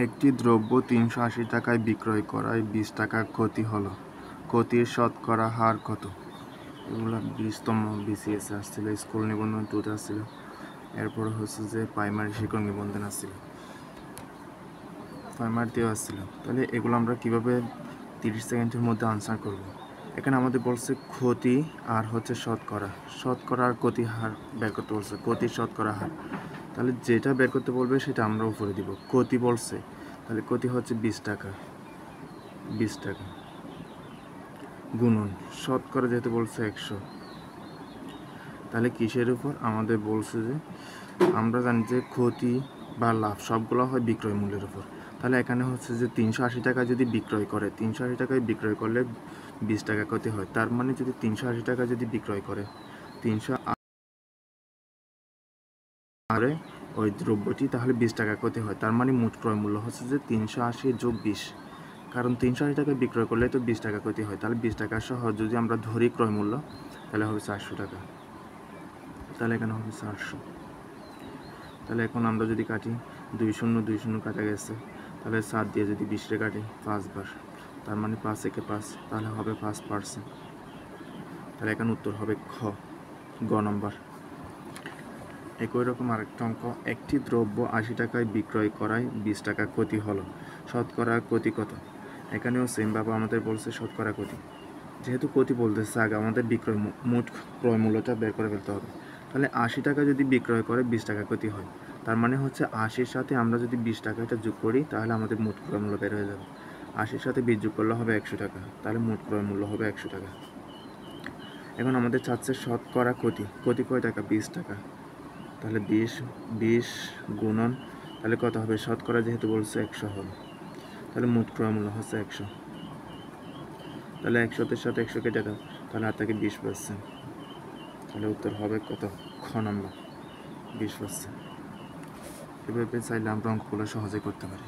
একটি দ্রব্য ৩৮০ টাকায় বিক্রয় করায় ২০ টাকা ক্ষতি হলো, ক্ষতির শতকরা হার কত? এগুলো 20তম BCS আসছিল, স্কুল নিবন্ধন 2তে আসছিল, এরপর হচ্ছে যে প্রাইমারি শিক্ষক নিবন্ধন আসছিল, প্রাইমারিতেও আসছিল। তাহলে এগুলো আমরা কীভাবে 30 সেকেন্ডের মধ্যে আনসার করব? এখানে আমাদের বলছে ক্ষতি আর হচ্ছে শতকরা, শতকরা আর ক্ষতি হার বের করতে বলছে, ক্ষতির শতকরা হার। তাহলে যেটা বের করতে বলবে সেটা আমরা উপরে দিব। ক্ষতি বলছে, তাহলে ক্ষতি হচ্ছে 20 টাকা, 20 টাকা গুণন শতকরা যেহেতু বলছে 100, তাহলে কিসের উপর? আমাদের বলছে যে আমরা জানি যে ক্ষতি বা লাভ সবগুলো হয় বিক্রয় মূল্যের উপর। তাহলে এখানে হচ্ছে যে 380 টাকা যদি বিক্রয় করে, 380 টাকায় বিক্রয় করলে 20 টাকা ক্ষতি হয়। তার মানে যদি 380 টাকা যদি বিক্রয় করে, 380 ওই দ্রব্যটি, তাহলে 20 টাকা ক্ষতি হয়। তার মানে মোট ক্রয় মূল্য হচ্ছে যে 380 যোগ 20, কারণ 380 টাকায় বিক্রয় করলে তো 20 টাকা ক্ষতি হয়। তাহলে 20 টাকা সহ যদি আমরা ধরি ক্রয় মূল্য, তাহলে হবে 400 টাকা। তাহলে এখানে হবে 400। তাহলে এখন আমরা যদি কাটি, 2 শূন্য 2 শূন্য কাটা গেছে, তাহলে 7 দিয়ে যদি 20 রে কাটি 5 বার, তার মানে 5 একে 5, তাহলে হবে 5%। তাহলে এখানে উত্তর হবে খ, গ নম্বর। একই রকম আরেকটা অঙ্ক, একটি দ্রব্য 80 টাকায় বিক্রয় করায় 20 টাকা ক্ষতি হলো, শতকরা ক্ষতি কত? এখানেও সেমভাবে আমাদের বলছে শতকরা ক্ষতি। যেহেতু ক্ষতি বলতেছে, আগে আমাদের বিক্রয় মোট ক্রয় মূল্যটা বের করে ফেলতে হবে। তাহলে 80 টাকা যদি বিক্রয় করে 20 টাকা ক্ষতি হয়, তার মানে হচ্ছে 80-র সাথে আমরা যদি 20 টাকাটা যোগ করি, তাহলে আমাদের মোট ক্রয় মূল্য বের হয়ে যাবে। 80-র সাথে 20 যোগ করলে হবে 100 টাকা, তাহলে মোট ক্রয় মূল্য হবে 100 টাকা। এখন আমাদের চাচ্ছে শতকরা ক্ষতি, ক্ষতি কয় টাকা? 20 টাকা। তাহলে 20 গুণন, তাহলে কত হবে? শতকরা যেহেতু বলছে 100 হবে, তাহলে মোট ক্রয় মূল্য হচ্ছে 100। তাহলে 100-র সাথে 100 কেটে দাও, তাহলে আর থাকে 20%। তাহলে উত্তর হবে কত? খ নম্বর, 20%। এভাবে চাইলে আমরা অঙ্কগুলো সহজে করতে পারি।